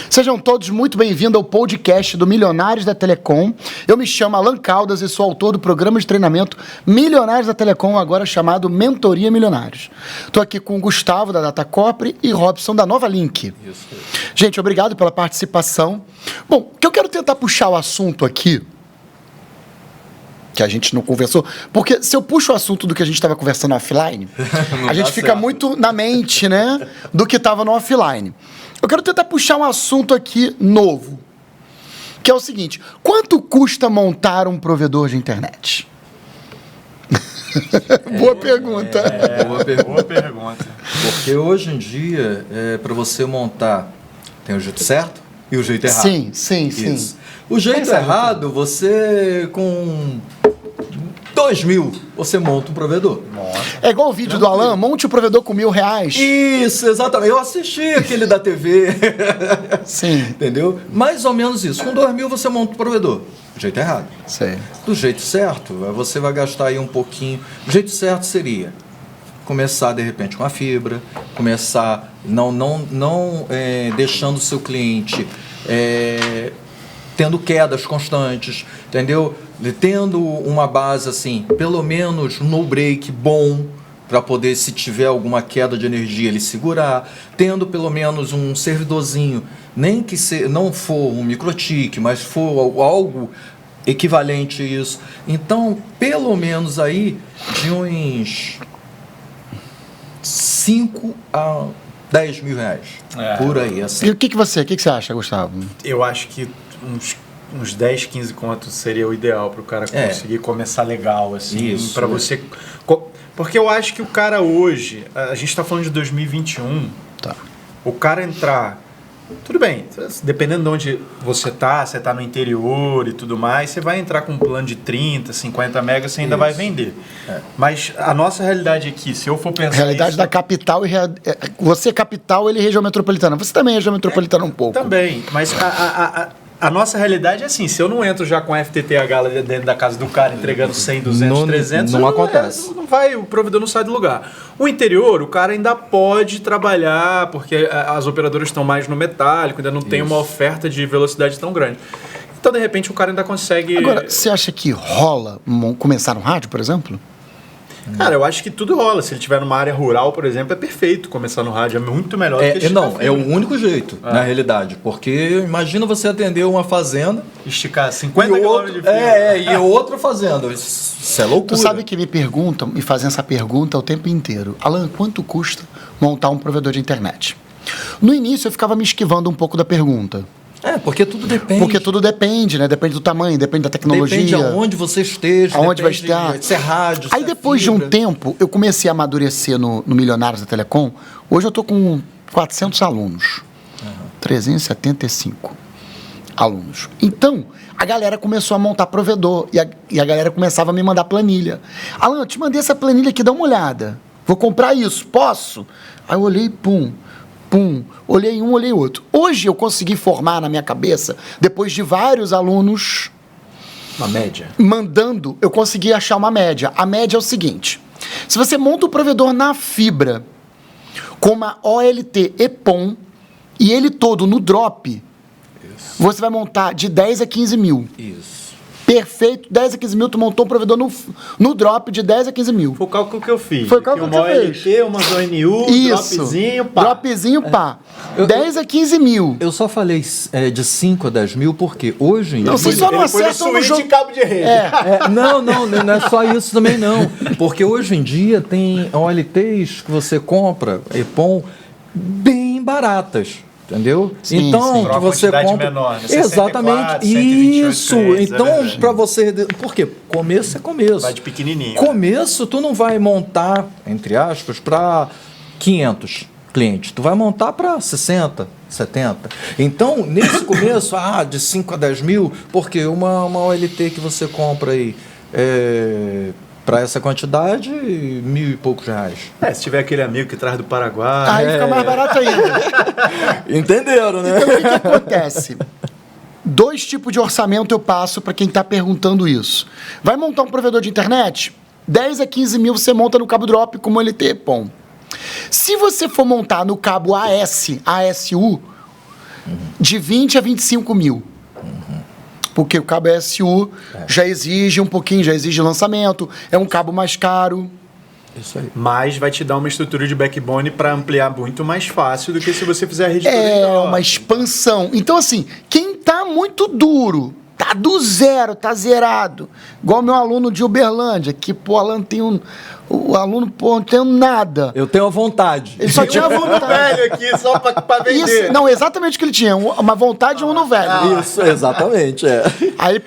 Sejam todos muito bem-vindos ao podcast do Milionários da Telecom. Eu me chamo Alan Caldas e sou autor do programa de treinamento Milionários da Telecom, agora chamado Mentoria Milionários. Estou aqui com o Gustavo, da Datacopre, e Robson, da Nova Link. Isso. Gente, obrigado pela participação. Bom, o que eu quero tentar puxar o assunto aqui, que a gente não conversou, porque se eu puxo o assunto do que a gente estava conversando offline, a gente fica muito na mente, né, do que estava no offline. Eu quero tentar puxar um assunto aqui novo, que é o seguinte: quanto custa montar um provedor de internet? Boa pergunta. Boa pergunta. Porque hoje em dia, para você montar, tem o jeito certo e o jeito errado. Sim. O jeito errado, você com 2.000, você monta um provedor. Nossa. É igual o vídeo do Alan, monte o provedor com R$1.000. Isso, exatamente. Eu assisti aquele da TV. Sim. Entendeu? Mais ou menos isso. Com 2.000 você monta o provedor. Do jeito errado. Sim. Do jeito certo, você vai gastar aí um pouquinho. O jeito certo seria começar, de repente, com a fibra, começar não deixando o seu cliente tendo quedas constantes, entendeu? Tendo uma base, assim, pelo menos no break bom, para poder, se tiver alguma queda de energia, ele segurar. Tendo pelo menos um servidorzinho, nem que não for um microtik, mas for algo equivalente a isso. Então, pelo menos aí, de uns 5 a 10 mil reais. Por aí, assim. E o que você acha, Gustavo? Eu acho que uns 10, 15 contos seria o ideal para o cara conseguir começar legal, assim, para você... Porque eu acho que o cara hoje, a gente está falando de 2021, tá. O cara entrar... Tudo bem, dependendo de onde você está no interior e tudo mais, você vai entrar com um plano de 30, 50 megas, você ainda vai vender. Mas a nossa realidade aqui, se eu for pensar... Realidade da capital e... Você é capital, ele é região metropolitana. Você também é região metropolitana um pouco. Também, mas a nossa realidade é assim, se eu não entro já com a FTTH dentro da casa do cara entregando 100, 200, 300... Não acontece. Não vai, o provedor não sai do lugar. O interior, o cara ainda pode trabalhar, porque as operadoras estão mais no metálico, ainda não tem uma oferta de velocidade tão grande. Então, de repente, o cara ainda consegue... Agora, você acha que rola começar no rádio, por exemplo? Cara, eu acho que tudo rola. Se ele estiver numa área rural, por exemplo, é perfeito começar no rádio. É muito melhor do que é o único jeito, na realidade. Porque imagina você atender uma fazenda... Esticar 50 quilômetros de fio. E outra fazenda. Isso é loucura. Tu sabe que me perguntam, e fazem essa pergunta o tempo inteiro. Alan, quanto custa montar um provedor de internet? No início, eu ficava me esquivando um pouco da pergunta. Porque tudo depende. Porque tudo depende, né? Depende do tamanho, depende da tecnologia. Depende de aonde você esteja. Aonde vai estar. Se é rádio, aí depois de um tempo, eu comecei a amadurecer no Milionários da Telecom. Hoje eu estou com 400 alunos. 375 alunos. Então, a galera começou a montar provedor. E a galera começava a me mandar planilha. Alan, eu te mandei essa planilha aqui, dá uma olhada. Vou comprar isso, posso? Aí eu olhei, pum, olhei um, olhei outro. Hoje eu consegui formar na minha cabeça, depois de vários alunos... Uma média. Mandando, eu consegui achar uma média. A média é o seguinte: se você monta o provedor na fibra, com uma OLT EPON, e ele todo no drop, você vai montar de 10 a 15 mil. Isso. Perfeito, 10 a 15 mil, tu montou um provedor no drop de 10 a 15 mil. Foi o cálculo que eu fiz. Foi o cálculo que eu fiz. Uma ONU, dropzinho, pá. Dropzinho, pá. 10 a 15 mil. Eu só falei de 5 a 10 mil porque hoje em dia... Vocês só não acertam no jogo. De cabo de rede. Não é só isso também não. Porque hoje em dia tem OLTs que você compra, EPON, bem baratas. Entendeu? Sim, então, que você compra menor, né? Exatamente. 128, Isso. 3, então, para você, por quê? Começo é começo. Vai de pequenininho. Começo, tu não vai montar, entre aspas, para 500 clientes. Tu vai montar para 60, 70. Então, nesse começo, de 5 a 10 mil, porque uma OLT que você compra aí para essa quantidade, 1.000 e poucos reais. Se tiver aquele amigo que traz do Paraguai... Aí fica mais barato ainda. Entenderam, né? Então, o que acontece? 2 tipos de orçamento eu passo para quem está perguntando isso. Vai montar um provedor de internet? 10 a 15 mil você monta no cabo drop como LT, POM. Se você for montar no cabo ASU, de 20 a 25 mil. Porque o cabo ESU já exige um pouquinho, já exige lançamento, é um cabo mais caro. Isso aí. Mas vai te dar uma estrutura de backbone para ampliar muito mais fácil do que se você fizer a rede toda É igual. uma expansão. Então, assim, quem tá muito duro, tá do zero, tá zerado, igual meu aluno de Uberlândia, que, pô, Alan tem o aluno, pô, não tem nada. Eu tenho a vontade. Ele só tinha vontade. velho aqui só para vender. Isso, não, exatamente o que ele tinha, uma vontade e um no velho. Isso, exatamente, Aí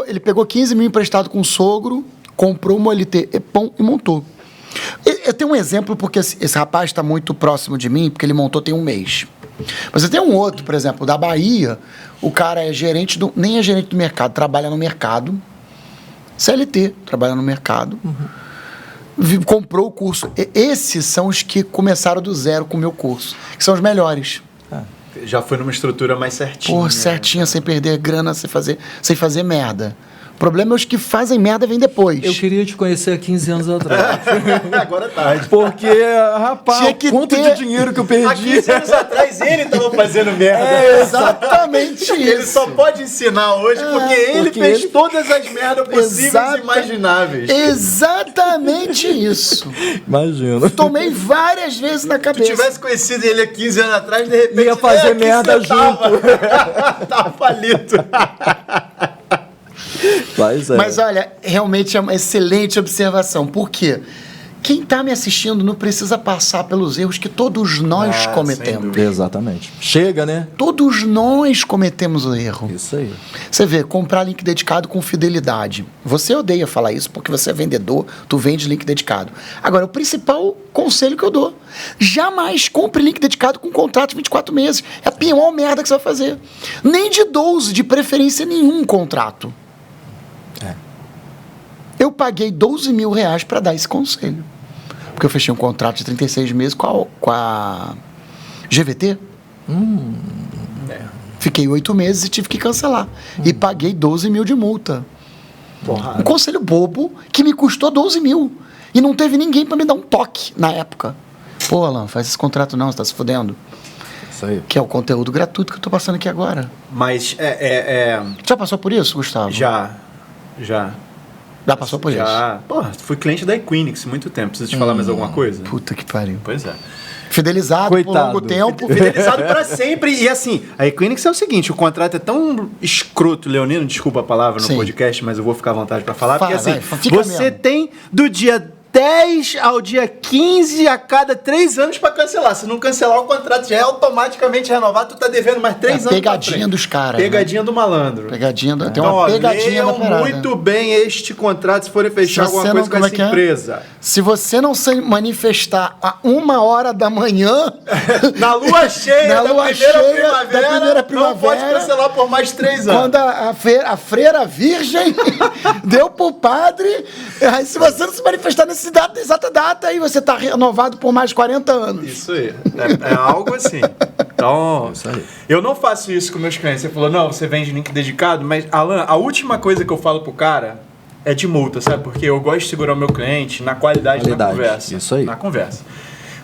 ele pegou 15 mil emprestado com o sogro, comprou uma LT EPON e montou. Eu tenho um exemplo, porque esse rapaz está muito próximo de mim, porque ele montou tem um mês. Mas eu tenho um outro, por exemplo, da Bahia, o cara é gerente nem é gerente do mercado, trabalha no mercado, CLT, trabalha no mercado, comprou o curso. Esses são os que começaram do zero com o meu curso, que são os melhores. Já foi numa estrutura mais certinha. Pô, certinha, sem perder grana, sem fazer merda. O problema é os que fazem merda vem depois. Eu queria te conhecer há 15 anos atrás. Agora é tarde. Porque, rapaz, Tinha que quanto ter- de dinheiro que eu Há perdi. 15 anos atrás ele estava fazendo merda. É exatamente isso. Ele só pode ensinar hoje porque ele porque fez ele- todas as merdas possíveis Exata- e imagináveis. Exatamente isso. Imagina. Tomei várias vezes na Se tu cabeça. tivesse conhecido ele há 15 anos atrás, de repente... Ia fazer aqui merda você tava falido. Mas, Mas olha, realmente é uma excelente observação. Por quê? Quem está me assistindo não precisa passar pelos erros que todos nós sem cometemos. dúvida. Exatamente. Chega, né? Todos nós cometemos o erro. Isso aí. Você vê, comprar link dedicado com fidelidade. Você odeia falar isso porque você é vendedor, tu vende link dedicado. Agora, o principal conselho que eu dou: jamais compre link dedicado com contrato de 24 meses. É a pior merda que você vai fazer. Nem de 12, de preferência nenhum contrato. Eu paguei 12 mil reais para dar esse conselho. Porque eu fechei um contrato de 36 meses com a GVT. Fiquei 8 meses e tive que cancelar. E paguei 12 mil de multa. Um conselho bobo que me custou 12 mil. E não teve ninguém para me dar um toque na época. Pô, Alan, faz esse contrato não, você tá se fudendo. Isso aí. Que é o conteúdo gratuito que eu tô passando aqui agora. Mas Já passou por isso, Gustavo? Já. Já passou por isso? Já. Porra, fui cliente da Equinix muito tempo. Preciso te falar mais alguma coisa? Puta que pariu. Pois é. Fidelizado por Coitado. longo tempo. Fidelizado para sempre. E assim, a Equinix é o seguinte: o contrato é tão escroto, Leonino, desculpa a palavra no Sim. podcast, mas eu vou ficar à vontade para falar. Fala, porque assim, vai, fica você mesmo. tem do dia 10 ao dia 15 a cada 3 anos para cancelar. Se não cancelar, o contrato já é automaticamente renovado, tu tá devendo mais 3 anos. Pegadinha pra frente. dos caras. Pegadinha do malandro. Pegadinha tem Então, uma ó, pegadinha da leiam parada. muito bem este contrato se forem fechar Se você alguma não- coisa com como é essa que é? empresa. Se você não se manifestar a 1h da manhã, Na lua cheia, Na da, lua primeira cheia primavera, da primeira não pode primavera, cancelar por mais 3 anos. quando a freira virgem deu pro padre, aí se você não se manifestar nessa exata data, aí você tá renovado por mais 40 anos. Isso aí. É algo assim. Então, Isso aí. eu não faço isso com meus clientes. Você falou, não, você vende link dedicado, mas, Alan, a última coisa que eu falo pro cara é de multa, sabe? Porque eu gosto de segurar o meu cliente na qualidade da conversa. Isso aí. Na conversa.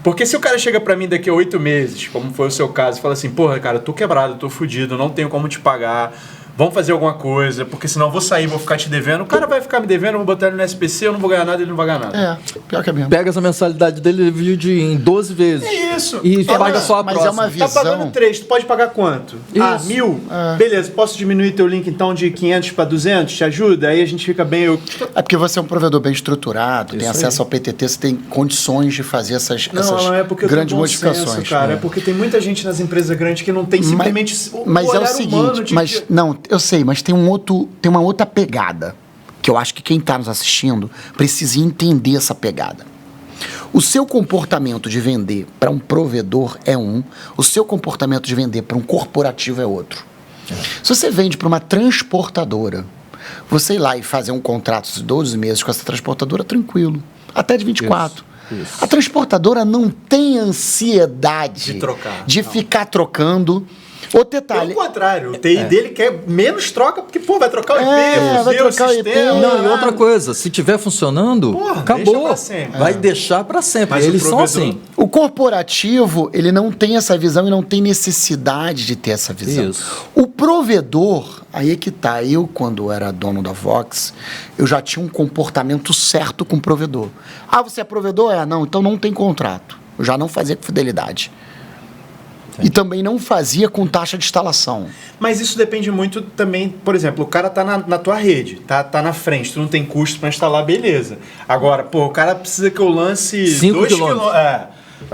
Porque se o cara chega pra mim daqui a 8 meses, como foi o seu caso, e fala assim, porra, cara, eu tô quebrado, eu tô fudido, não tenho como te pagar, vamos fazer alguma coisa, porque senão eu vou sair, vou ficar te devendo, o cara vai ficar me devendo, eu vou botar ele no SPC, eu não vou ganhar nada, ele não vai ganhar nada. É, pior que é mesmo. Pega essa mensalidade dele e divide em 12 vezes. É isso. E É, paga só a mas próxima. é uma visão. Tá pagando 3, tu pode pagar quanto? Ah, Isso. 1.000? Beleza, posso diminuir teu link então de 500 para 200? Te ajuda? Aí a gente fica bem... É porque você é um provedor bem estruturado, tem Isso acesso ao PTT, você tem condições de fazer essas Não, é porque grandes eu tenho bom modificações. senso, cara. É porque tem muita gente nas empresas grandes que não tem simplesmente Mas é o olhar humano seguinte, de- mas não, eu sei, mas tem uma outra pegada que eu acho que quem está nos assistindo precisa entender essa pegada. O seu comportamento de vender para um provedor é um, o seu comportamento de vender para um corporativo é outro. Se você vende para uma transportadora, você ir lá e fazer um contrato de 12 meses com essa transportadora, tranquilo. Até de 24. Isso. A transportadora não tem ansiedade De trocar. de Não. ficar trocando. Outro detalhe. Pelo contrário, o TI dele quer menos troca, porque, vai trocar o IP, vai trocar o IP. Não, e outra coisa, se tiver funcionando, acabou. deixa pra sempre. Vai deixar para sempre. Mas Eles o são provedor- assim. O corporativo, ele não tem essa visão e não tem necessidade de ter essa visão. Isso. O provedor, aí é que tá. Eu, quando era dono da Vox, eu já tinha um comportamento certo com o provedor. Ah, você é provedor? Não, então não tem contrato. Eu já não fazia com fidelidade. E também não fazia com taxa de instalação. Mas isso depende muito também, por exemplo, o cara tá na tua rede, tá na frente, tu não tem custo para instalar, beleza. Agora, o cara precisa que eu lance 5 2 quilômetros.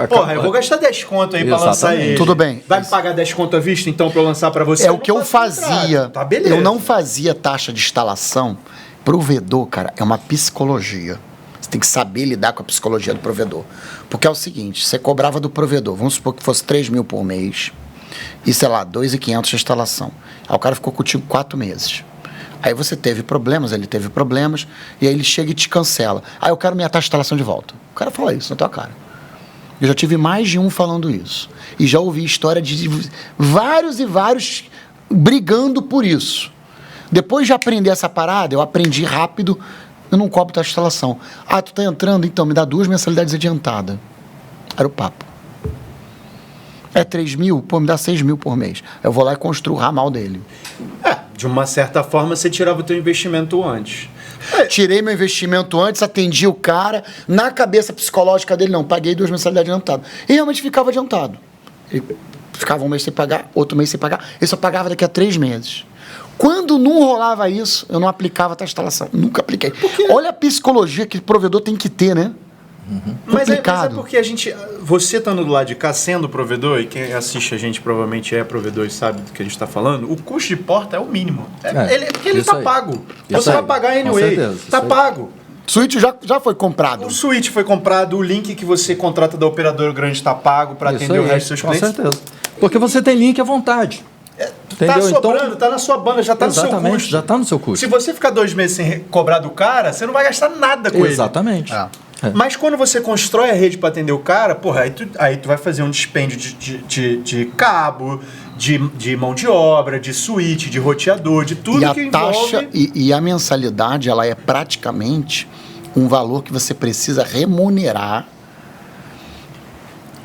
Porra, eu vou gastar 10 conto aí pra lançar Exatamente. ele. Tudo bem. Vai me pagar 10 conto à vista, então, pra eu lançar pra você? É o que eu fazia. Tá, beleza. Eu não fazia taxa de instalação. Provedor, cara, é uma psicologia. Você tem que saber lidar com a psicologia do provedor. Porque é o seguinte, você cobrava do provedor, vamos supor que fosse 3 mil por mês, e sei lá, 2.500 de instalação. Aí o cara ficou contigo 4 meses. Aí você teve problemas, ele teve problemas, e aí ele chega e te cancela. Aí eu quero minha taxa de instalação de volta. O cara fala isso na tua cara. Eu já tive mais de um falando isso. E já ouvi história de vários e vários brigando por isso. Depois de aprender essa parada, eu aprendi rápido, eu não cobro taxa de instalação. Ah, tu tá entrando? Então, me dá 2 mensalidades adiantadas. Era o papo. É 3 mil? Pô, me dá 6 mil por mês. Eu vou lá e construo o ramal dele. De uma certa forma, você tirava o teu investimento antes. Tirei meu investimento antes, atendi o cara, na cabeça psicológica dele, não, paguei 2 mensalidades adiantadas. E realmente ficava adiantado. Ele ficava um mês sem pagar, outro mês sem pagar, ele só pagava daqui a 3 meses. Quando não rolava isso, eu não aplicava a taxa de instalação. Nunca apliquei. Olha a psicologia que o provedor tem que ter, né? Mas é Complicado. porque você estando do lado de cá sendo provedor, e quem assiste a gente provavelmente é provedor e sabe do que a gente está falando, o custo de porta é o mínimo. Porque ele isso tá aí. pago. Isso Você aí. vai pagar Com anyway. certeza, Tá isso aí. pago. Switch já foi comprado. O switch foi comprado, o link que você contrata da operadora grande está pago para Isso atender o aí, resto dos seus com clientes. certeza. Porque você tem link à vontade. Tá Entendeu? sobrando, Então, tá na sua banda, já tá no seu exatamente, custo. já tá no seu custo. Se você ficar 2 meses sem cobrar do cara, você não vai gastar nada com ele. Exatamente. Ah. É. Mas quando você constrói a rede para atender o cara, porra, aí tu vai fazer um dispêndio de cabo, de mão de obra, de switch, de roteador, de tudo E a que taxa envolve... e a mensalidade, ela é praticamente um valor que você precisa remunerar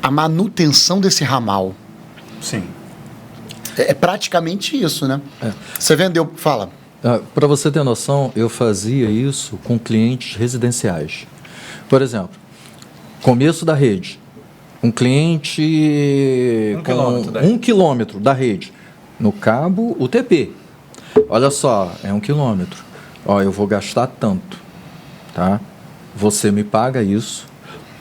a manutenção desse ramal. Sim. É praticamente isso, né? Você vendeu... Fala. Para você ter noção, eu fazia isso com clientes residenciais. Por exemplo, começo da rede. Um cliente com 1 quilômetro da rede. No cabo, UTP. Olha só, é 1 quilômetro. Ó, eu vou gastar tanto, tá? Você me paga isso.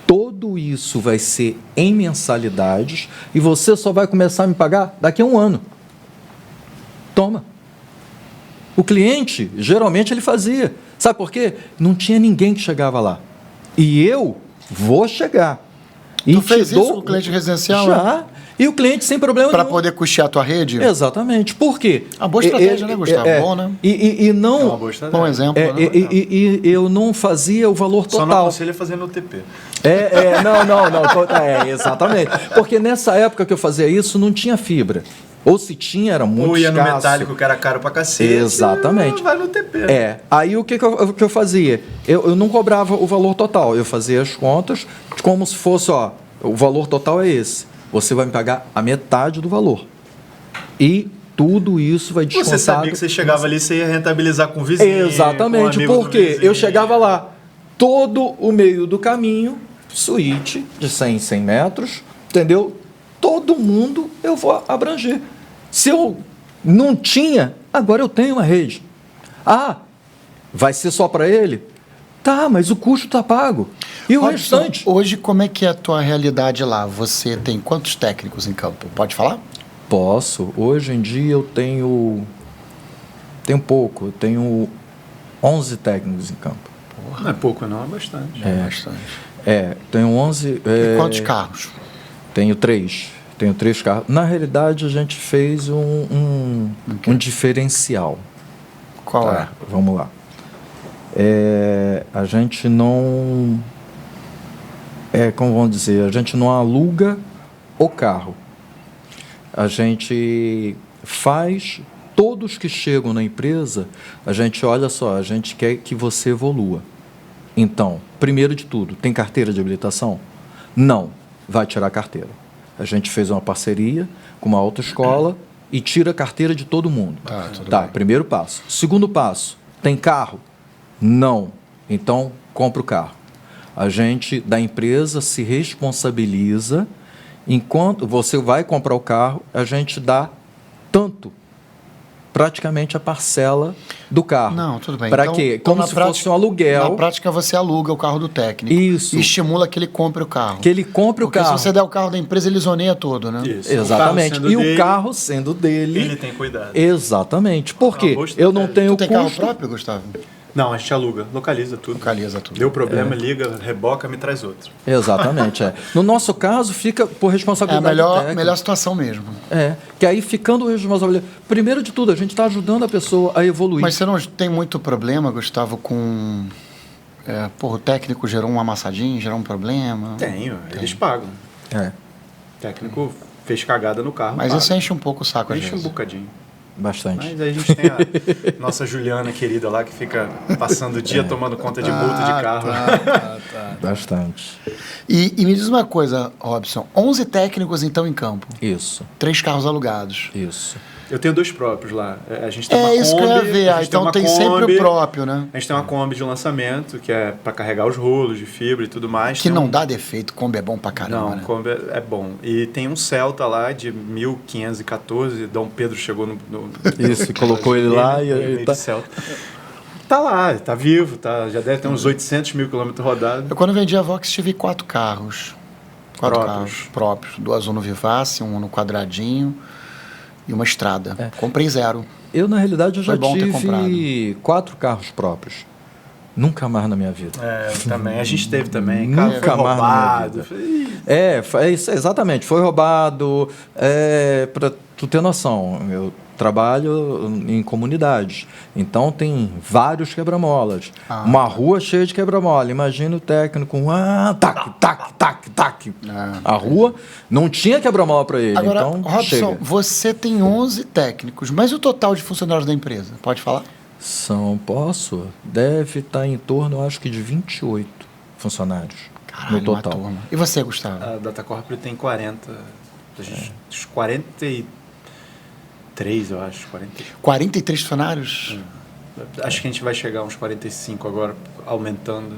Tudo isso vai ser em mensalidades e você só vai começar a me pagar daqui a 1 ano. Toma. O cliente, geralmente, ele fazia. Sabe por quê? Não tinha ninguém que chegava lá. E eu vou chegar. E Tu fez te dou- isso com o cliente residencial? Já. E o cliente sem problema Para nenhum. poder custear a tua rede? Exatamente. Por quê? A boa estratégia, né, Gustavo? Bom, né? E É uma não... boa estratégia. Bom exemplo, né? E eu não fazia o valor Só não total. aconselho fazer no TP. Não, exatamente. Porque nessa época que eu fazia isso, não tinha fibra. Ou se tinha, era muito Ou ia no escasso. metálico, que era caro pra cacete. Exatamente. Vai no TP. Aí o que eu fazia? Eu não cobrava o valor total, eu fazia as contas como se fosse, ó, o valor total é esse. Você vai me pagar a metade do valor. E tudo isso vai descontado. Você sabia que você chegava ali, você ia rentabilizar com o vizinho. Exatamente, com o amigo do porque vizinho. eu chegava lá, todo o meio do caminho, suíte de 100 metros, entendeu? Todo mundo eu vou abranger. Se eu não tinha, agora eu tenho uma rede. Ah, vai ser só para ele? Tá, mas o custo está pago. E o Robson, restante? hoje, como é que é a tua realidade lá? Você tem quantos técnicos em campo? Pode falar? Posso. Hoje em dia eu tenho pouco. Eu tenho 11 técnicos em campo. Não é pouco não, é bastante. Bastante. Tenho 11... E quantos carros? Tenho 3. Tenho 3 carros. Na realidade, a gente fez um diferencial. Qual Tá, vamos lá. A gente não... como vamos dizer? A gente não aluga o carro. a gente faz, todos que chegam na empresa, a gente, olha só, a gente quer que você evolua. Então, primeiro de tudo, tem carteira de habilitação? Não, vai tirar a carteira. A gente fez uma parceria com uma autoescola e tira a carteira de todo mundo. Tá, primeiro passo. Segundo passo, tem carro? Não. Então, compra o carro. A gente, da empresa, se responsabiliza. Enquanto você vai comprar o carro, a gente dá tanto, praticamente a parcela do carro. Não, tudo bem. Para então, quê? então, Como se fosse um aluguel. Na prática, você aluga o carro do técnico. Isso. E estimula que ele compre o carro. Que ele compre Porque o carro. se você der o carro da empresa, ele zoneia todo, né? Isso. Exatamente. O carro sendo dele. Ele tem cuidado. Exatamente. Por quê? boa Eu não tenho Tu tem custo. carro próprio, Gustavo? Não, a gente aluga, localiza tudo. Localiza tudo. Deu problema, liga, reboca, me traz outro. Exatamente. No nosso caso, fica por É a responsabilidade técnica. melhor situação mesmo. Que aí ficando responsável. Primeiro de tudo, a gente está ajudando a pessoa a evoluir. Mas você não tem muito problema, Gustavo, com... o técnico gerou um amassadinho, gerou um problema? Tenho, eles pagam. O técnico fez cagada no carro. Mas paga. isso enche um pouco o saco, às Enche um vezes. bocadinho. Bastante. Mas aí a gente tem a nossa Juliana querida lá que fica passando o dia tomando conta de multa de carro. Bastante. E me diz uma coisa, Robson. 11 técnicos, então, em campo. Isso. 3 carros alugados. Isso. Eu tenho 2 próprios lá. A gente tem uma Kombi. Isso que eu ia ver. a gente Então uma tem Kombi, sempre o próprio, né? A gente tem uma Kombi de lançamento, que é para carregar os rolos de fibra e tudo mais. Que Tem não dá defeito. Kombi é bom pra caramba, Não, né? Kombi é bom. E tem um Celta lá de 1514. Dom Pedro chegou no Isso, e colocou ele lá e ele ele tá... Celta. Tá lá, tá vivo, já deve ter uns 800 mil quilômetros rodados. Eu, quando vendi a Vox, tive 4 carros. 4 Próprios. carros próprios. 2 no Vivace, um no Quadradinho e uma estrada. Comprei 0. Eu, na realidade, eu já Foi bom ter tive 4 carros próprios. Nunca mais na minha vida. Também. A gente teve também. Nunca Carro mais na minha roubado. Isso, exatamente. Foi roubado. Para tu ter noção, eu trabalho em comunidades. Então, tem vários quebra-molas. Uma rua cheia de quebra-mola. Imagina o técnico, tac. A rua não tinha quebra-mola para ele. Agora, então, Robson, chega. você tem 11 técnicos, mas e o total de funcionários da empresa? Pode falar? Deve estar em torno, eu acho que de 28 funcionários Caralho, no total. uma turma. E você, Gustavo? A Datacorp tem 40. Uns 43, eu acho. 40. 43 funcionários? Acho que a gente vai chegar a uns 45 agora, aumentando.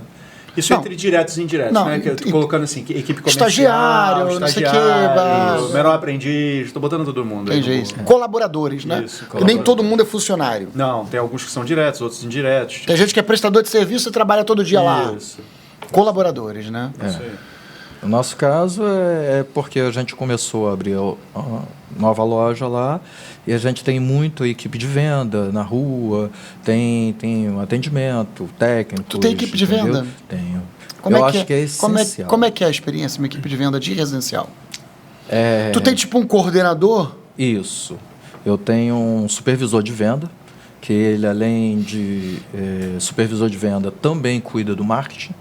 Isso Não. entre diretos e indiretos, Não, né? Que eu tô colocando assim, equipe comercial, estagiário, não sei o quê, menor aprendiz, tô botando todo mundo. Entendi aí, isso. Colaboradores, né? Isso, Porque nem todo mundo é funcionário. Não, tem alguns que são diretos, outros indiretos. Tem gente que é prestador de serviço e trabalha todo dia lá. Isso. Colaboradores, né? Isso aí. No nosso caso é porque a gente começou a abrir uma nova loja lá e a gente tem muito equipe de venda na rua, tem um atendimento técnico. Tu tem equipe de venda? Tenho. Como Eu é que acho que é essencial. como é que é a experiência uma equipe de venda de residencial? Tu tem tipo um coordenador? Isso. Eu tenho um supervisor de venda, que ele, além de supervisor de venda, também cuida do marketing,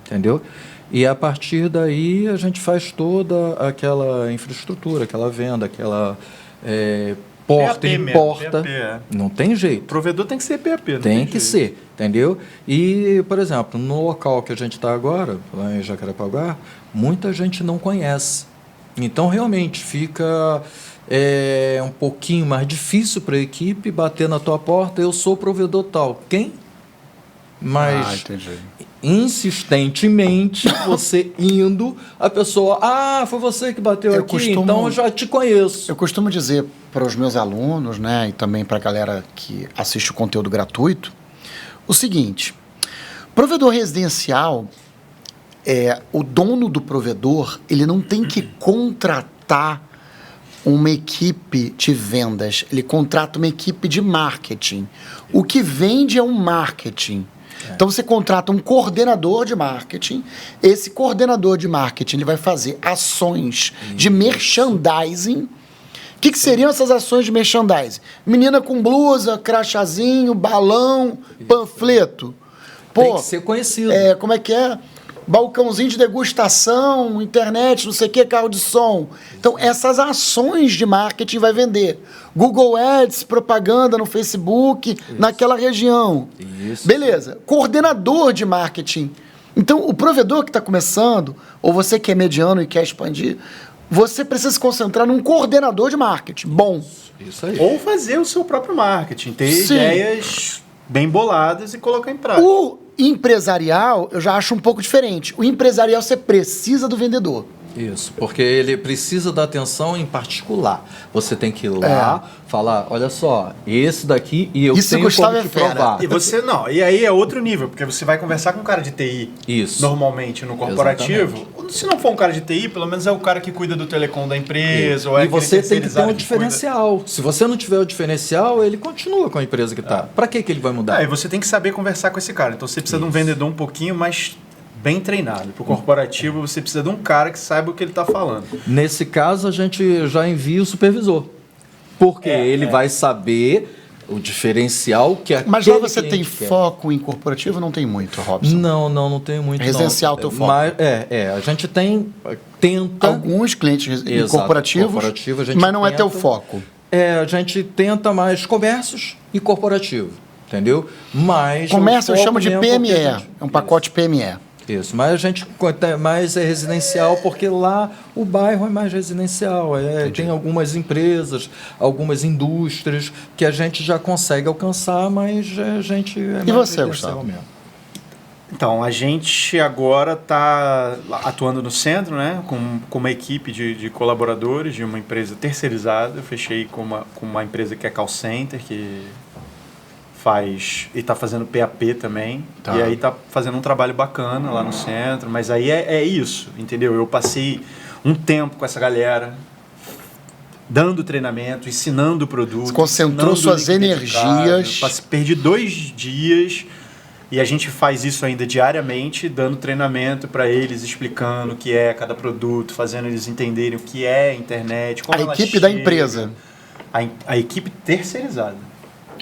entendeu? E a partir daí a gente faz toda aquela infraestrutura, aquela venda, aquela porta PAP em mesmo, porta. PAP, Não tem jeito. O provedor tem que ser PAP, não Tem que jeito. ser, entendeu? E, por exemplo, no local que a gente está agora, lá em Jacarepaguá, muita gente não conhece. Então, realmente, fica um pouquinho mais difícil para a equipe bater na tua porta, eu sou provedor tal. Quem? Mas, entendi. insistentemente, você indo, a pessoa, foi você que bateu Eu aqui, costumo- então eu já te conheço. Eu costumo dizer para os meus alunos, né, e também para a galera que assiste o conteúdo gratuito, o seguinte: provedor residencial, o dono do provedor, ele não tem que contratar uma equipe de vendas, ele contrata uma equipe de marketing. O que vende é um marketing. Então você contrata um coordenador de marketing. Esse coordenador de marketing ele vai fazer ações de merchandising. O que seriam essas ações de merchandising? Menina com blusa, crachazinho, balão, panfleto. Tem que ser conhecido. Como é que é? balcãozinho de degustação, internet, não sei o que, carro de som. Então, essas ações de marketing vai vender. Google Ads, propaganda no Facebook, naquela região. Isso. Beleza. Coordenador de marketing. Então, o provedor que está começando, ou você que é mediano e quer expandir, você precisa se concentrar num coordenador de marketing. Bom. Isso aí. Ou fazer o seu próprio marketing, ter ideias bem boladas e colocar em prática. O empresarial, eu já acho um pouco diferente. O empresarial, você precisa do vendedor. Isso, porque ele precisa da atenção em particular. Você tem que ir lá, falar, olha só, esse daqui e eu Isso, tenho Gustavo, como é te fera. provar. E você não, e aí é outro nível, porque você vai conversar com um cara de TI. Isso. Normalmente no corporativo. Se não for um cara de TI, pelo menos é o cara que cuida do telecom da empresa. Ou é E você tem que ter terceirizado um que diferencial. Se você não tiver o diferencial, ele continua com a empresa que está. Para que ele vai mudar? E você tem que saber conversar com esse cara. Então você precisa de um vendedor um pouquinho mais bem treinado. Para o corporativo, você precisa de um cara que saiba o que ele está falando. Nesse caso, a gente já envia o supervisor. Porque ele vai saber o diferencial que aquele Mas lá você tem cliente quer. foco em corporativo? Não tem muito, Robson. Não tenho muito. Residencial não. teu foco. Mas, a gente tenta... Alguns clientes Exato, corporativos, corporativo, a gente mas não é teu tenta. foco. A gente tenta mais comércios e corporativo, entendeu? Mas Comércio eu o foco chamo de mesmo PME, porque a gente- é um pacote PME. Isso, mas a gente mais é residencial, porque lá o bairro é mais residencial. Tem algumas empresas, algumas indústrias que a gente já consegue alcançar, mas a gente é mais você, residencial Gustavo? mesmo. Então, a gente agora está atuando no centro, né, com uma equipe de colaboradores de uma empresa terceirizada. Eu fechei com uma empresa que é call center, que faz e está fazendo PAP também. Tá. E aí está fazendo um trabalho bacana lá no centro. Mas aí é isso, entendeu? Eu passei um tempo com essa galera, dando treinamento, ensinando o produto. Você concentrou ensinando o suas link dedicado. energias. Perdi 2 dias. E a gente faz isso ainda diariamente, dando treinamento para eles, explicando o que é cada produto, fazendo eles entenderem o que é a internet, como A ela equipe da chega. empresa. A equipe terceirizada.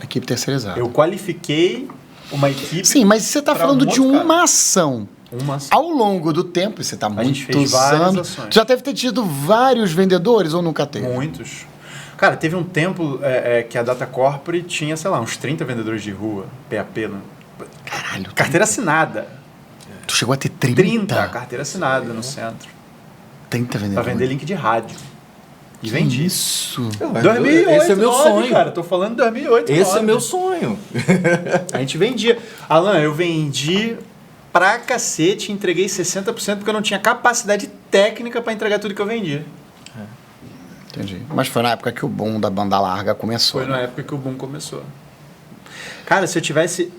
Equipe terceirizada. Eu qualifiquei uma equipe. Sim, mas você está pra falando um de monte de cara. uma ação. Uma Ao longo do tempo, você está gente fez muitos várias anos. ações. Já deve ter tido vários vendedores ou nunca teve? Muitos. Cara, teve um tempo que a Data Corp tinha, sei lá, uns 30 vendedores de rua, PAP, né? Caralho. Carteira assinada. Tu chegou a ter 30? 30 carteira assinada no centro. 30 Pra vendedores. vender link de rádio. E Que vendi. isso? 2008, Esse é meu 9, sonho. cara. Tô falando 2008. Esse 9. é meu sonho. A gente vendia. Alan, eu vendi pra cacete, entreguei 60% porque eu não tinha capacidade técnica pra entregar tudo que eu vendia. Entendi. Mas foi na época que o boom da banda larga começou. Foi na época que o boom começou. Cara, se eu tivesse,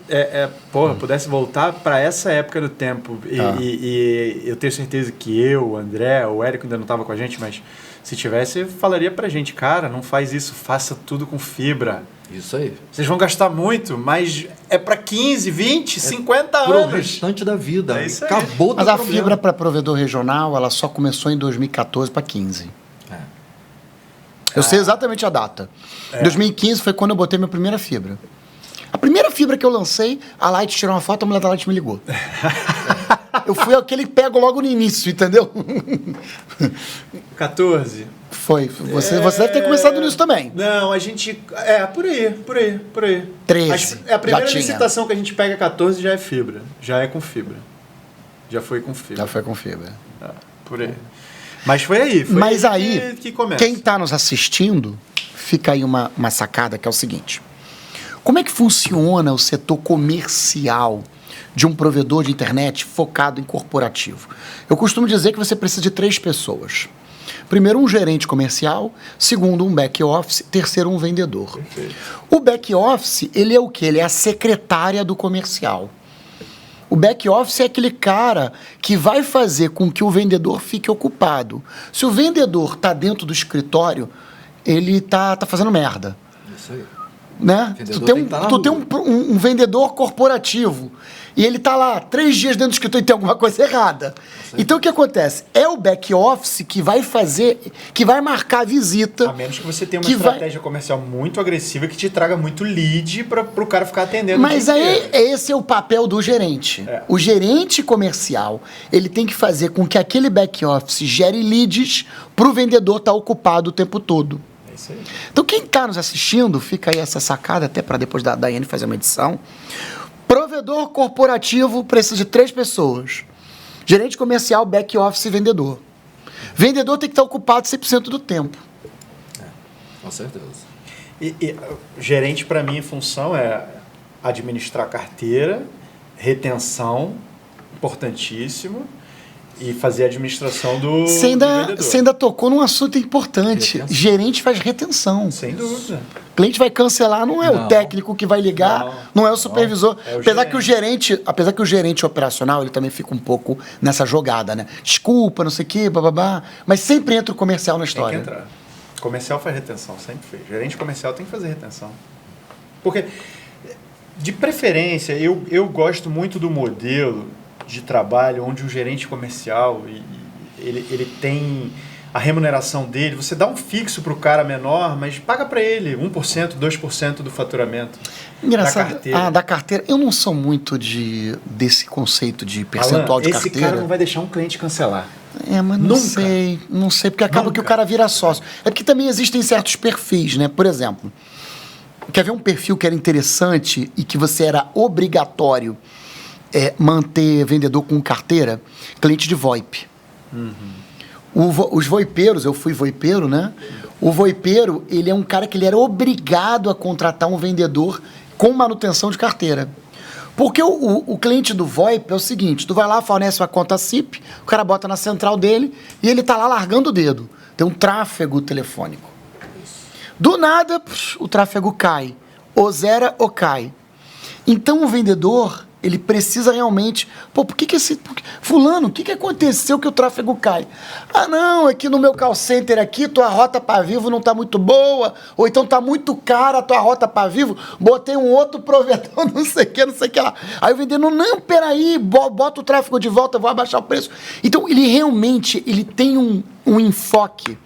pudesse voltar pra essa época do tempo, e eu tenho certeza que eu, o André, o Érico ainda não tava com a gente, mas se tivesse, eu falaria pra gente, cara, não faz isso, faça tudo com fibra. Isso aí. Vocês vão gastar muito, mas é pra 15, 20, 50 Pro anos. restante da vida. É isso aí. Acabou do Mas a problema. fibra para provedor regional, ela só começou em 2014 para 15. Eu sei exatamente a data. 2015 foi quando eu botei minha primeira fibra. A primeira fibra que eu lancei, a Light tirou uma foto, a mulher da Light me ligou. Eu fui aquele que pego logo no início, entendeu? 14. Foi. Você deve ter começado nisso também. Não, a gente... por aí. 13, A primeira já tinha. licitação que a gente pega 14 já é fibra. Já é com fibra. Já foi com fibra. Já foi com fibra. Por aí. Mas foi aí. Mas aí, que começa. quem está nos assistindo, fica aí uma sacada que é o seguinte. Como é que funciona o setor comercial de um provedor de internet focado em corporativo? Eu costumo dizer que você precisa de 3 pessoas. Primeiro, um gerente comercial. Segundo, um back-office. Terceiro, um vendedor. Perfeito. O back-office, ele é o quê? Ele é a secretária do comercial. O back-office é aquele cara que vai fazer com que o vendedor fique ocupado. Se o vendedor está dentro do escritório, ele tá fazendo merda. Isso aí. né? Vendedor Tu tem, tem que tá na tu tem rua. um vendedor corporativo e ele tá lá 3 dias dentro do escritório e tem alguma coisa errada. Então o que acontece? É o back office que vai fazer, que vai marcar a visita. A menos que você tenha uma que vai- estratégia comercial muito agressiva que te traga muito lead para o cara ficar atendendo. Mas o dia aí inteiro. esse é o papel do gerente. É. O gerente comercial, ele tem que fazer com que aquele back office gere leads para o vendedor estar ocupado o tempo todo. É isso aí. Então quem está nos assistindo, fica aí essa sacada até para depois da Daiane fazer uma edição. Provedor corporativo precisa de 3 pessoas. Gerente comercial, back office e vendedor. Vendedor tem que estar ocupado 100% do tempo. Com certeza. E gerente, para mim, a função é administrar carteira, retenção, importantíssimo, e fazer a administração do vendedor. Você ainda tocou num assunto importante. Retenção. Gerente faz retenção. Sem dúvida. O cliente vai cancelar, não é o Não. técnico que vai ligar, não é o supervisor. É o apesar que o gerente operacional, ele também fica um pouco nessa jogada, né? Desculpa, não sei o quê, bababá. Mas sempre entra o comercial na Tem que história. entrar. Comercial faz retenção, sempre fez. Gerente comercial tem que fazer retenção. Porque, de preferência, eu gosto muito do modelo de trabalho onde o gerente comercial ele tem a remuneração dele. Você dá um fixo para o cara menor, mas paga para ele 1%, 2% do faturamento. Engraçado. Da carteira. Da carteira. Eu não sou muito desse conceito de percentual de Alan, esse carteira. cara não vai deixar um cliente cancelar. Mas Nunca. não sei, porque acaba que o cara vira sócio. É porque também existem certos perfis, né? Por exemplo, quer ver um perfil que era interessante e que você era obrigatório manter vendedor com carteira? Cliente de VoIP. Os voipeiros, eu fui voipeiro, né? O voipeiro, ele é um cara que ele era obrigado a contratar um vendedor com manutenção de carteira. Porque o cliente do VoIP é o seguinte, tu vai lá, fornece uma conta SIP, o cara bota na central dele e ele tá lá largando o dedo. Tem um tráfego telefônico. Do nada, o tráfego cai. Ou zera ou cai. Então o vendedor, ele precisa realmente... Fulano, o que aconteceu que o tráfego cai? Ah, não, é que no meu call center aqui, tua rota para Vivo não tá muito boa, ou então tá muito cara a tua rota para Vivo, botei um outro provedor, não sei o que lá. Aí o vendedor, não, peraí, bota o tráfego de volta, vou abaixar o preço. Então, ele realmente, ele tem um enfoque.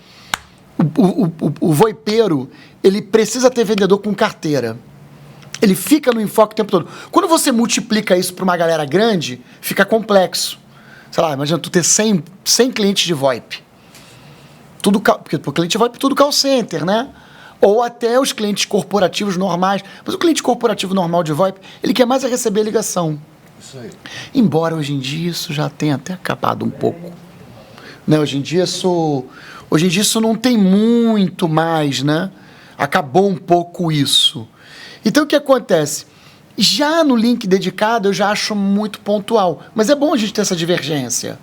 O voipeiro, ele precisa ter vendedor com carteira. Ele fica no enfoque o tempo todo. Quando você multiplica isso para uma galera grande, fica complexo. Sei lá, imagina tu ter 100 clientes de VoIP. Porque o cliente de VoIP tudo call center, né? Ou até os clientes corporativos normais. Mas o cliente corporativo normal de VoIP, ele quer mais é receber ligação. Isso aí. Embora hoje em dia isso já tenha até acabado um pouco. Né? Hoje em dia isso não tem muito mais, né? Acabou um pouco isso. Então, o que acontece? Já no link dedicado, eu já acho muito pontual. Mas é bom a gente ter essa divergência.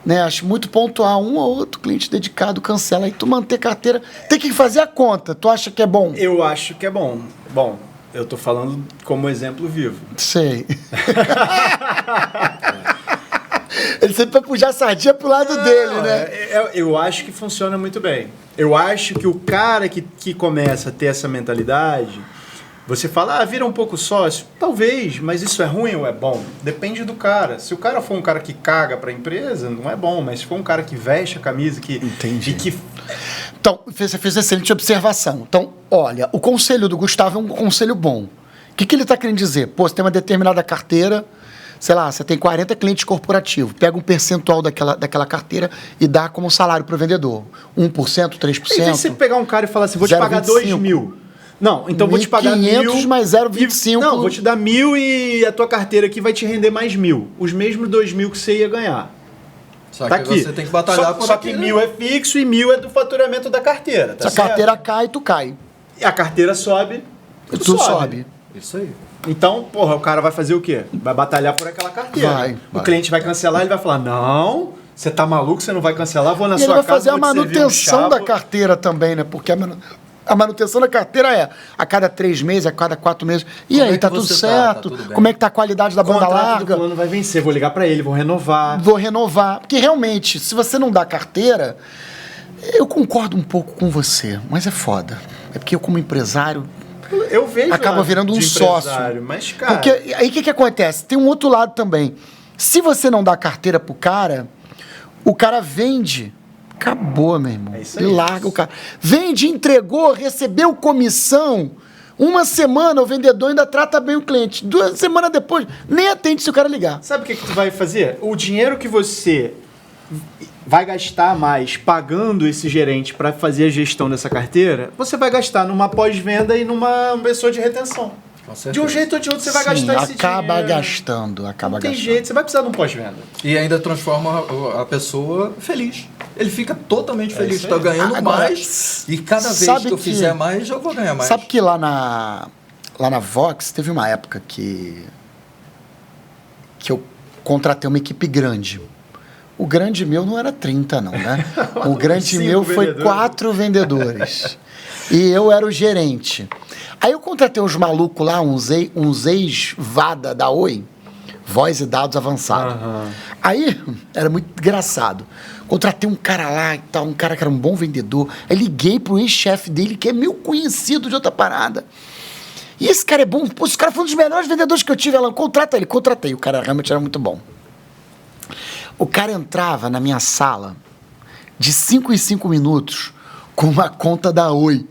Né? Acho muito pontual. Um ou outro cliente dedicado cancela. Aí tu manter carteira... Tem que fazer a conta. Tu acha que é bom? Eu acho que é bom. Bom, eu tô falando como exemplo vivo. Sei. Ele sempre vai puxar a sardinha pro lado dele, né? Eu acho que funciona muito bem. Eu acho que o cara que começa a ter essa mentalidade... Você fala, vira um pouco sócio? Talvez, mas isso é ruim ou é bom? Depende do cara. Se o cara for um cara que caga para a empresa, não é bom. Mas se for um cara que veste a camisa, Entendi. e que... Então, você fez excelente observação. Então, olha, o conselho do Gustavo é um conselho bom. O que ele está querendo dizer? Pô, você tem uma determinada carteira, sei lá, você tem 40 clientes corporativos, pega um percentual daquela carteira e dá como salário para o vendedor. 1%, 3%. Em vez de você pegar um cara e falar assim, vou te pagar 2 mil. Não, então vou te pagar 1.500 mais 0,25. Não, vou te dar 1.000 e a tua carteira aqui vai te render mais 1.000. Os mesmos 2.000 que você ia ganhar. Só Tá que aqui. você tem que batalhar por Só que 1.000 é fixo e 1.000 é do faturamento da carteira. Tá Se a certo? carteira cai, tu cai. E a carteira sobe, Tu sobe. Isso aí. Então, porra, o cara vai fazer o quê? Vai batalhar por aquela carteira. Vai. O cliente vai cancelar, ele vai falar, não, você tá maluco, você não vai cancelar, vou na E ele sua vai casa, fazer a vou te servir um manutenção chá, da vou- carteira também, né? Porque a manutenção da carteira é a cada 3 meses, a cada 4 meses. E Como aí, é que tá tudo você tá? Tá certo? tudo bem? Como é que tá a qualidade da O banda contrato do larga? fulano vai vencer, vou ligar pra ele, vou renovar. Vou renovar. Porque realmente, se você não dá carteira, eu concordo um pouco com você, mas é foda. É porque eu, como empresário, Eu vejo acaba virando um sócio. Mas, cara... Porque aí o que acontece? Tem um outro lado também. Se você não dá carteira pro cara, o cara vende. Acabou, meu irmão. É isso aí. Ele larga o cara. Vende, entregou, recebeu comissão. Uma semana o vendedor ainda trata bem o cliente. 2 semanas depois, nem atende se o cara ligar. Sabe o que tu vai fazer? O dinheiro que você vai gastar mais pagando esse gerente para fazer a gestão dessa carteira, você vai gastar numa pós-venda e numa pessoa de retenção. De um jeito ou de outro você vai gastar esse dinheiro. Acaba gastando. Não tem jeito, você vai precisar de um pós-venda. E ainda transforma a pessoa feliz. Ele fica totalmente feliz. Está ganhando Agora, mais. E cada vez que eu fizer mais, eu vou ganhar mais. Sabe que lá na Vox teve uma época que eu contratei uma equipe grande. O grande meu não era 30, não, né? O grande meu foi 4 vendedores. E eu era o gerente. Aí eu contratei uns malucos lá, uns ex-VADA da Oi, voz e dados avançados. Aí, era muito engraçado. Contratei um cara lá e tal, um cara que era um bom vendedor. Aí liguei pro ex-chefe dele, que é meu conhecido de outra parada. E esse cara é bom. Pô, esse cara foi um dos melhores vendedores que eu tive. Ela contrata ele. Contratei. O cara realmente era muito bom. O cara entrava na minha sala de 5 em 5 minutos com uma conta da Oi.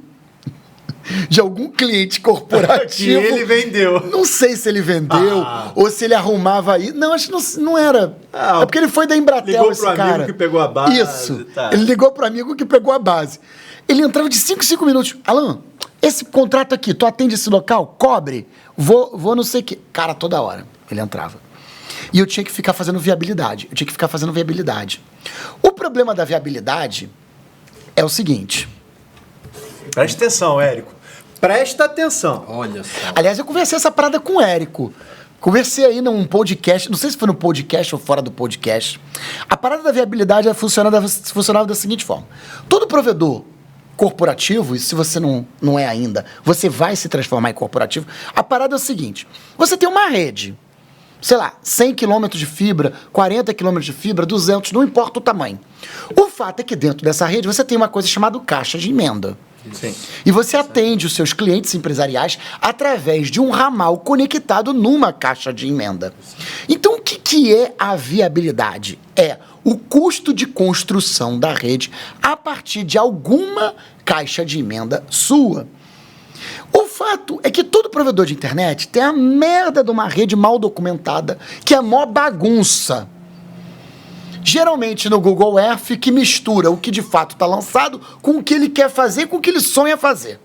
De algum cliente corporativo. Que ele vendeu. Não sei se ele vendeu ou se ele arrumava aí. Não, acho que não era. É porque ele foi da Embratel, ligou esse pro cara. amigo que pegou a base. Isso. Tá. Ele ligou pro amigo que pegou a base. Ele entrava de 5 em 5 minutos. Alan, esse contrato aqui, tu atende esse local? Cobre? Vou não sei o quê. Cara, toda hora ele entrava. E eu tinha que ficar fazendo viabilidade. O problema da viabilidade é o seguinte. Presta atenção, Érico. Presta atenção. Olha só. Aliás, eu conversei essa parada com o Érico. Conversei aí num podcast, não sei se foi no podcast ou fora do podcast. A parada da viabilidade funcionava da seguinte forma. Todo provedor corporativo, e se você não é ainda, você vai se transformar em corporativo, a parada é o seguinte. Você tem uma rede, sei lá, 100 km de fibra, 40 km de fibra, 200, não importa o tamanho. O fato é que dentro dessa rede você tem uma coisa chamada caixa de emenda. Sim. E você atende os seus clientes empresariais através de um ramal conectado numa caixa de emenda. Então, o que é a viabilidade? É o custo de construção da rede a partir de alguma caixa de emenda sua. O fato é que todo provedor de internet tem a merda de uma rede mal documentada, que é a mó bagunça. Geralmente no Google Earth, que mistura o que de fato está lançado com o que ele quer fazer, com o que ele sonha fazer.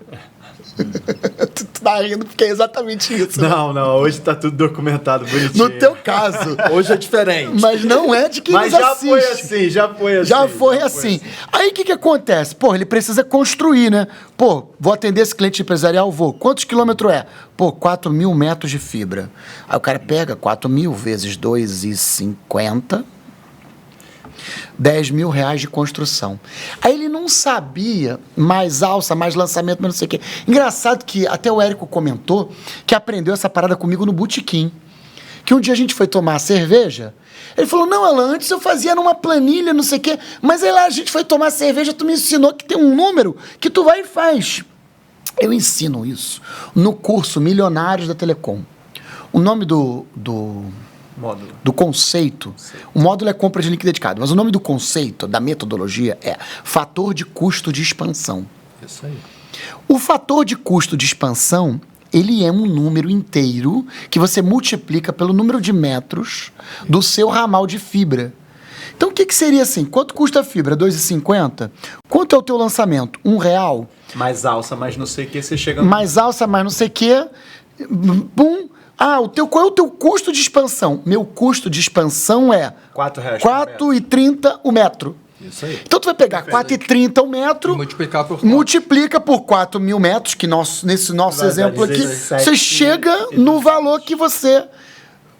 Tu tá rindo porque é exatamente isso. Não, hoje tá tudo documentado bonitinho. No teu caso. Hoje é diferente. Mas não é de quem nos assiste. Já foi assim. Já foi assim. Aí o que acontece? Pô, ele precisa construir, né? Pô, vou atender esse cliente empresarial, vou. Quantos quilômetros é? Pô, 4.000 metros de fibra. Aí o cara pega 4.000 vezes 2,50... 10 mil reais de construção. Aí ele não sabia mais alça, mais lançamento, mas não sei o quê. Engraçado que até o Érico comentou que aprendeu essa parada comigo no botequim. Que um dia a gente foi tomar cerveja, ele falou, não, Alan, antes eu fazia numa planilha, não sei o quê, mas aí lá a gente foi tomar cerveja, tu me ensinou que tem um número que tu vai e faz. Eu ensino isso no curso Milionários da Telecom. O nome do conceito. O módulo é compra de link dedicado, mas o nome do conceito, da metodologia, é fator de custo de expansão. Isso aí. O fator de custo de expansão, ele é um número inteiro que você multiplica pelo número de metros do seu ramal de fibra. Então, o que seria assim? Quanto custa a fibra? 2,50? Quanto é o teu lançamento? R$1? Mais alça, mais não sei o que, você chega... Mais alça, mais não sei o que. Pum. Qual é o teu custo de expansão? Meu custo de expansão é R$4,30 o metro. Isso aí. Então tu vai pegar R$4,30 o metro, multiplica por 4.000 metros, que nesse nosso exemplo aqui, você chega no valor que você...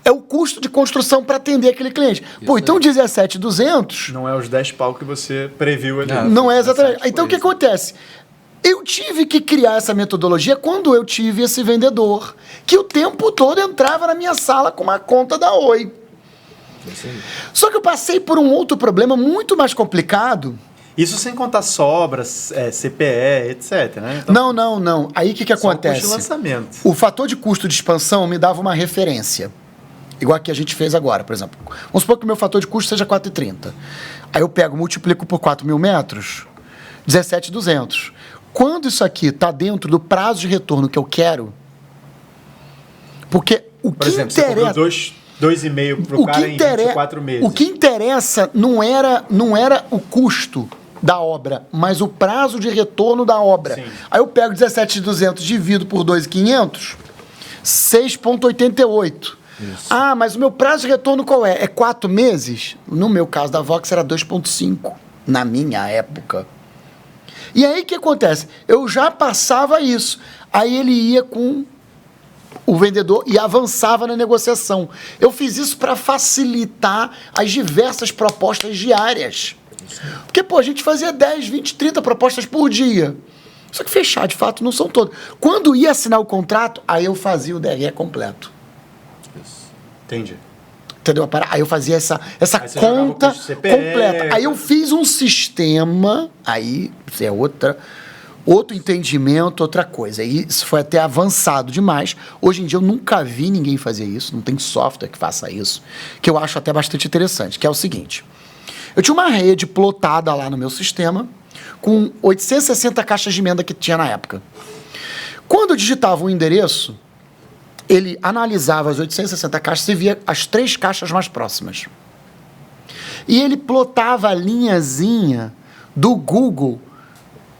É o custo de construção para atender aquele cliente. Pô, então 17.200... Não é os 10 pau que você previu ali. Não é exatamente. Então o que acontece? Eu tive que criar essa metodologia quando eu tive esse vendedor, que o tempo todo entrava na minha sala com uma conta da Oi. Só que eu passei por um outro problema muito mais complicado, Isso sem contar sobras, CPE, etc. Né? Então, Não. Aí o que acontece? Só o custo de lançamento. O fator de custo de expansão me dava uma referência. Igual a que a gente fez agora, por exemplo. Vamos supor que o meu fator de custo seja 4,30. Aí eu pego, multiplico por 4.000 metros, 17.200. Quando isso aqui está dentro do prazo de retorno que eu quero, porque o Por que exemplo, você interessa... cobrou 2,5 para o cara em 24 meses. O que interessa não era o custo da obra, mas o prazo de retorno da obra. Sim. Aí eu pego 17.200, divido por 2.500, 6,88. Ah, mas o meu prazo de retorno qual é? É 4 meses? No meu caso da Vox era 2,5, na minha época. E aí o que acontece? Eu já passava isso. Aí ele ia com o vendedor e avançava na negociação. Eu fiz isso para facilitar as diversas propostas diárias. Porque, a gente fazia 10, 20, 30 propostas por dia. Só que fechar, de fato, não são todas. Quando ia assinar o contrato, aí eu fazia o DRE completo. Entendi. Entendeu? Aí eu fazia essa você conta jogava o CPF. completa. Aí eu fiz um sistema, aí isso é outro entendimento, outra coisa. E isso foi até avançado demais. Hoje em dia eu nunca vi ninguém fazer isso, não tem software que faça isso, que eu acho até bastante interessante, que é o seguinte. Eu tinha uma rede plotada lá no meu sistema, com 860 caixas de emenda que tinha na época. Quando eu digitava um endereço, ele analisava as 860 caixas e via as 3 caixas mais próximas. E ele plotava a linhazinha do Google,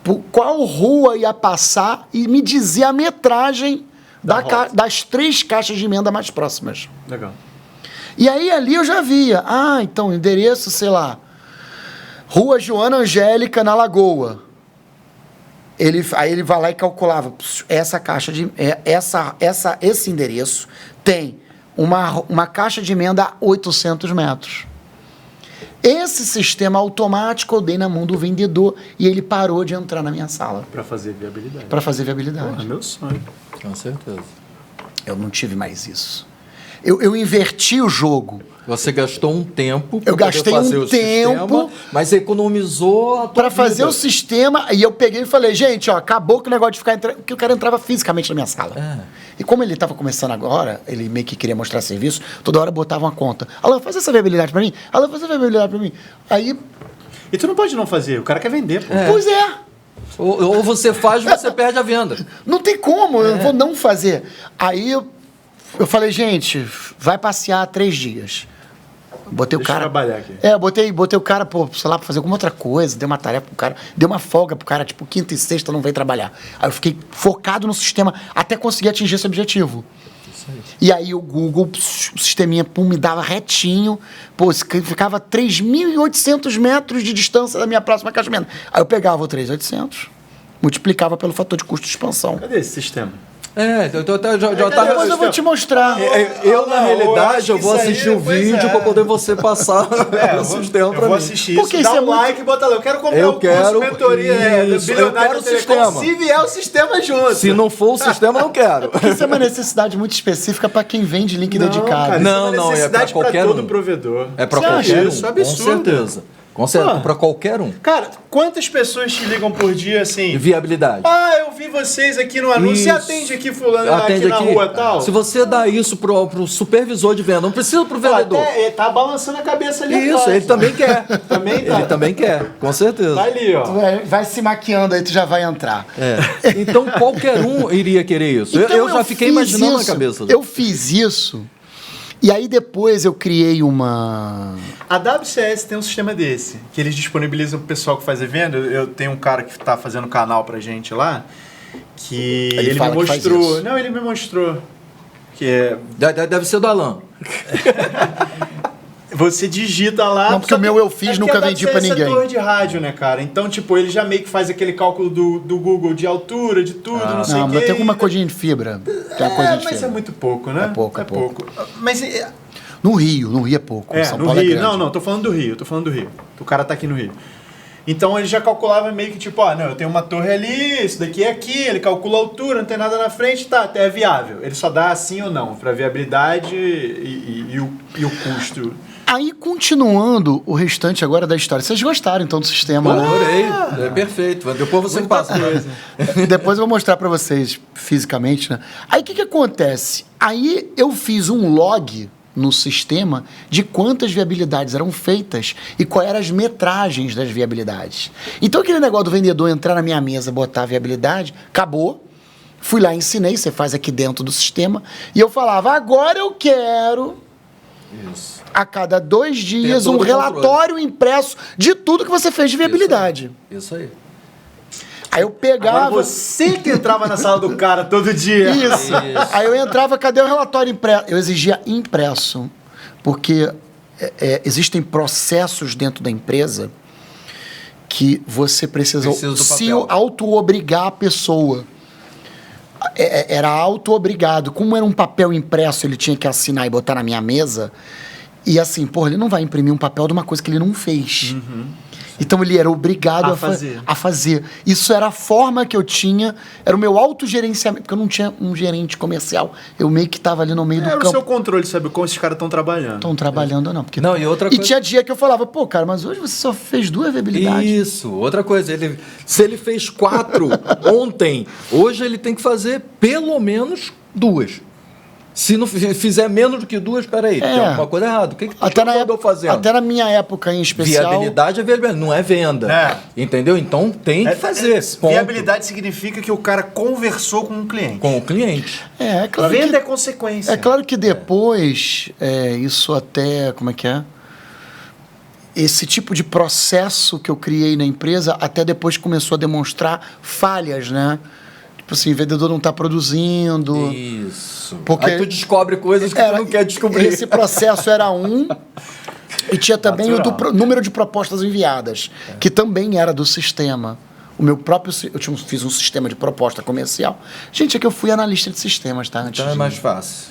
por qual rua ia passar, e me dizia a metragem das 3 caixas de emenda mais próximas. Legal. E aí ali eu já via, então endereço, sei lá, Rua Joana Angélica, na Lagoa. Aí ele vai lá e calculava, essa caixa de esse endereço tem uma caixa de emenda a 800 metros. Esse sistema automático eu dei na mão do vendedor e ele parou de entrar na minha sala. Para fazer viabilidade. Para fazer viabilidade. Porra, meu sonho. Com certeza. Eu não tive mais isso. Eu inverti o jogo. Você gastou um tempo Eu gastei fazer um o tempo sistema, mas economizou a tua para fazer vida. o sistema, e eu peguei e falei, gente, acabou com o negócio de ficar entrando, porque o cara entrava fisicamente na minha sala. E como ele estava começando agora, ele meio que queria mostrar serviço, toda hora botava uma conta. Alan, faz essa viabilidade para mim. Alan, faz essa viabilidade para mim. Aí... E tu não pode não fazer, o cara quer vender, pô. Pois é. Ou você faz ou você perde a venda. Não tem como, eu vou não fazer. Aí eu falei, gente, vai passear 3 dias. Botei Deixa o cara. eu trabalhar aqui. Botei o cara, sei lá, pra fazer alguma outra coisa, dei uma tarefa pro cara, dei uma folga pro cara, tipo, quinta e sexta não veio trabalhar. Aí eu fiquei focado no sistema até conseguir atingir esse objetivo. E aí o Google, o sisteminha, me dava retinho, ficava 3.800 metros de distância da minha próxima caixa de emenda. Aí eu pegava o 3.800, multiplicava pelo fator de custo de expansão. Cadê esse sistema? Depois eu vou te mostrar. Na realidade, eu vou assistir o vídeo para poder você passar o sistema para mim. Eu vou assistir Porque isso, isso dá é um muito... like e bota lá. Eu quero comprar o curso mentoria bilionário o sistema. Se vier o sistema junto. Se não for o sistema, eu não quero. Isso é uma necessidade muito específica para quem vende link dedicado. Cara, Não, isso é uma é necessidade pra qualquer todo um. provedor. É para Você qualquer acha um, isso? Absurdo. com certeza. Com certeza, para qualquer um. Cara, quantas pessoas te ligam por dia assim? Viabilidade. Eu vi vocês aqui no anúncio. Você atende aqui fulano Atende aqui na rua e tal? Se você dá isso pro supervisor de venda, não precisa pro vendedor. Até, tá balançando a cabeça ali Isso, atrás. ele também quer. Também tá. Ele também quer, com certeza. Tá ali, ó. Tu vai se maquiando aí, tu já vai entrar. Então qualquer um iria querer isso. Então, eu já fiquei fiz imaginando isso, na cabeça. Eu fiz isso, e aí depois eu criei uma... A WCS tem um sistema desse, que eles disponibilizam pro pessoal que faz evento. Eu tenho um cara que tá fazendo canal pra gente lá, que ele fala me que faz mostrou. isso. Não, ele me mostrou. Que é. Deve ser do Alan. Você digita lá... Não, porque o meu eu fiz, nunca vendi pra ninguém. É torre de rádio, né, cara? Então, tipo, ele já meio que faz aquele cálculo do Google de altura, de tudo, não sei o Não, quê. mas tem alguma coisinha de fibra. Tem uma coisinha de mas fibra. é muito pouco, né? É pouco. Mas... No Rio é pouco. São no Paulo Rio. é grande. Não, tô falando do Rio. O cara tá aqui no Rio. Então ele já calculava meio que tipo, eu tenho uma torre ali, isso daqui é aqui, ele calcula a altura, não tem nada na frente, tá, até é viável. Ele só dá sim ou não, pra viabilidade e o custo. Aí, continuando o restante agora da história. Vocês gostaram, então, do sistema, né? Adorei, é perfeito. Depois você passa. Depois eu vou mostrar para vocês fisicamente, né? Aí, o que acontece? Aí, eu fiz um log no sistema de quantas viabilidades eram feitas e quais eram as metragens das viabilidades. Então, aquele negócio do vendedor entrar na minha mesa, botar a viabilidade, acabou. Fui lá, ensinei, você faz aqui dentro do sistema, e eu falava, agora eu quero... Isso. A cada 2 dias, um todo o relatório impresso de tudo que você fez de viabilidade. Isso aí. Aí eu pegava... Agora você que entrava na sala do cara todo dia. Isso. Aí eu entrava, cadê o relatório impresso? Eu exigia impresso, porque existem processos dentro da empresa que você precisa se auto-obrigar a pessoa. Era auto-obrigado. Como era um papel impresso, ele tinha que assinar e botar na minha mesa. E assim, ele não vai imprimir um papel de uma coisa que ele não fez. Uhum. Então ele era obrigado a fazer. Isso era a forma que eu tinha, era o meu autogerenciamento, porque eu não tinha um gerente comercial. Eu meio que estava ali no meio do campo. Era o seu controle, sabe como esses caras estão trabalhando. Estão trabalhando ou não. Porque... Não, e outra coisa... tinha dia que eu falava, cara, mas hoje você só fez 2 viabilidades. Isso, outra coisa, se ele fez 4 ontem, hoje ele tem que fazer pelo menos 2. Se não fizer menos do que 2, peraí, tem alguma coisa errada. O que tu andou fazendo? Até na minha época em especial... Viabilidade é viabilidade, não é venda. Entendeu? Então tem que fazer. Viabilidade significa que o cara conversou com um cliente. Com o cliente. É claro venda é consequência. É claro que depois, isso até... Como é que é? Esse tipo de processo que eu criei na empresa, até depois começou a demonstrar falhas, né? Tipo assim, o vendedor não está produzindo. Isso. Porque aí tu descobre coisas que tu não quer descobrir. Esse processo era e tinha também o do número de propostas enviadas, que também era do sistema. O meu próprio... Eu fiz um sistema de proposta comercial. Gente, é que eu fui analista de sistemas, tá? Então é mais fácil.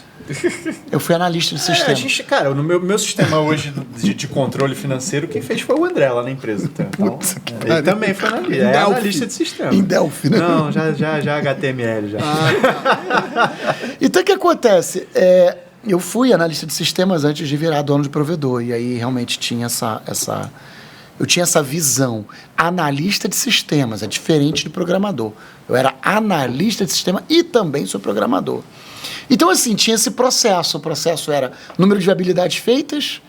Eu fui analista de sistema. Cara, no meu sistema hoje de controle financeiro, quem fez foi o André lá na empresa. Então, ele também foi analista de sistema. Em Delphi, né? Não, já HTML já. Então o que acontece? Eu fui analista de sistemas antes de virar dono de provedor. E aí realmente tinha eu tinha essa visão. Analista de sistemas, é diferente de programador. Eu era analista de sistema e também sou programador. Então, assim, tinha esse processo. O processo era número de viabilidades feitas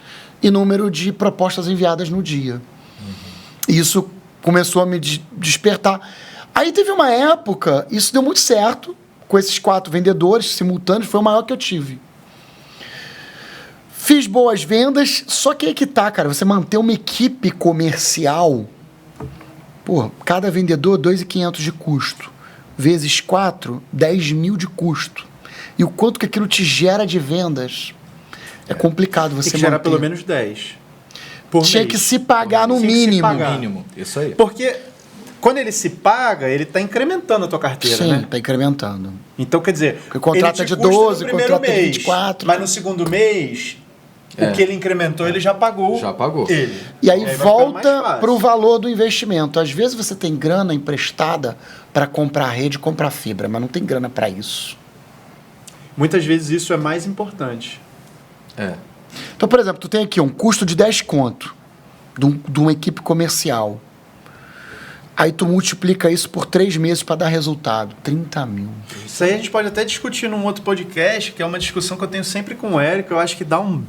e número de propostas enviadas no dia. E isso começou a me despertar. Aí teve uma época, isso deu muito certo, com esses 4 vendedores simultâneos, foi o maior que eu tive. Fiz boas vendas, só que aí que tá, cara, você manter uma equipe comercial, cada vendedor, 2.500 de custo, vezes 4, 10 mil de custo. E o quanto que aquilo te gera de vendas, é complicado você manter. Tem que gerar pelo menos 10 por Tinha mês. que se pagar no mínimo. Isso aí. Porque quando ele se paga, ele está incrementando a tua carteira, Sim, né? está incrementando. Então, quer dizer, porque o contrato é de 12, o contrato é de 24. Mas no segundo mês, o que ele incrementou, ele já pagou. Já pagou. Ele. E aí volta para o valor do investimento. Às vezes você tem grana emprestada para comprar rede e comprar fibra, mas não tem grana para isso. Muitas vezes isso é mais importante. Então, por exemplo, tu tem aqui um custo de 10 conto de uma equipe comercial. Aí tu multiplica isso por 3 meses para dar resultado. 30 mil. Isso aí a gente pode até discutir num outro podcast, que é uma discussão que eu tenho sempre com o Érico. Eu acho que dá uma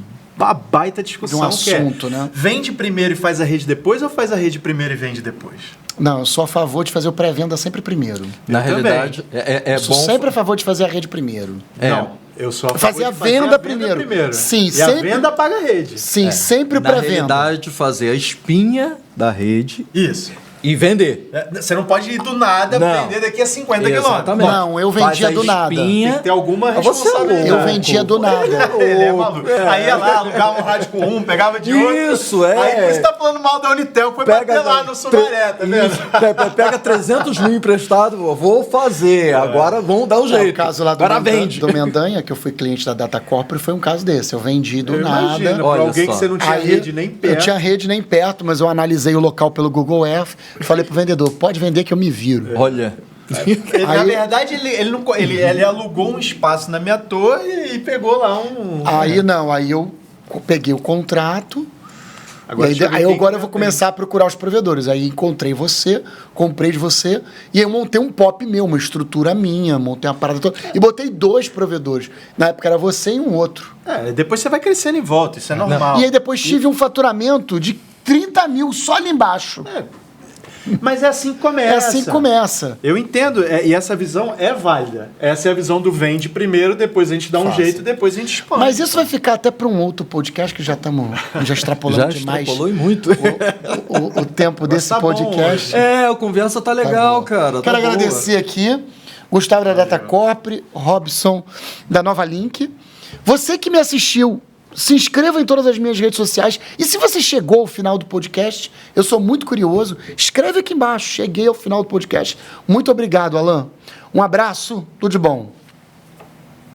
baita discussão. De um assunto, né? Vende primeiro e faz a rede depois, ou faz a rede primeiro e vende depois? Não, eu sou a favor de fazer o pré-venda sempre primeiro. Na realidade, eu sou sempre a favor de fazer a rede primeiro. Não, eu sou a favor fazer a venda primeiro. Sim, e sempre. A venda paga a rede. Sim, sempre o pré-venda. Na realidade, fazer a espinha da rede. Isso. E vender. Você não pode ir do nada vender daqui a 50 quilômetros. Não, eu vendia do nada. Tem que ter alguma responsabilidade. Eu vendia do nada. Ele é maluco. Aí ia lá, alugava um rádio com pegava de outro. Isso, Aí você tá falando mal da Unitel, foi bater lá no Sumaré, tá vendo? Pega 300 mil emprestado, vou fazer, agora vamos dar um jeito. O caso lá do Mendanha, que eu fui cliente da Datacorp, foi um caso desse. Eu vendi do nada. Imagino, pra alguém que você não tinha rede nem perto. Eu tinha rede nem perto, mas eu analisei o local pelo Google Earth e falei pro vendedor, pode vender que eu me viro. Olha. Na verdade, ele alugou um espaço na minha torre e pegou lá um... Aí eu peguei o contrato. Agora, E deixa eu ver aí quem agora eu que vou tem. começar a procurar os provedores. Aí encontrei você, comprei de você, e aí eu montei um POP meu, uma estrutura minha, montei uma parada toda. E botei 2 provedores. Na época era você e um outro. Depois você vai crescendo em volta, isso é normal. E aí depois tive um faturamento de 30 mil só ali embaixo. Mas é assim que começa. É assim que começa. Eu entendo, e essa visão é válida. Essa é a visão do vende primeiro, depois a gente dá um Fácil. jeito, depois a gente expande. Mas isso vai ficar até para um outro podcast que já estamos já extrapolando Já demais extrapolou e muito. o tempo desse tá bom podcast. A conversa tá legal, boa. cara. Quero tá boa. agradecer aqui Gustavo da Data Corp, Robson da Nova Link. Você que me assistiu, se inscreva em todas as minhas redes sociais. E se você chegou ao final do podcast, eu sou muito curioso, escreve aqui embaixo. Cheguei ao final do podcast. Muito obrigado, Alan. Um abraço, tudo de bom.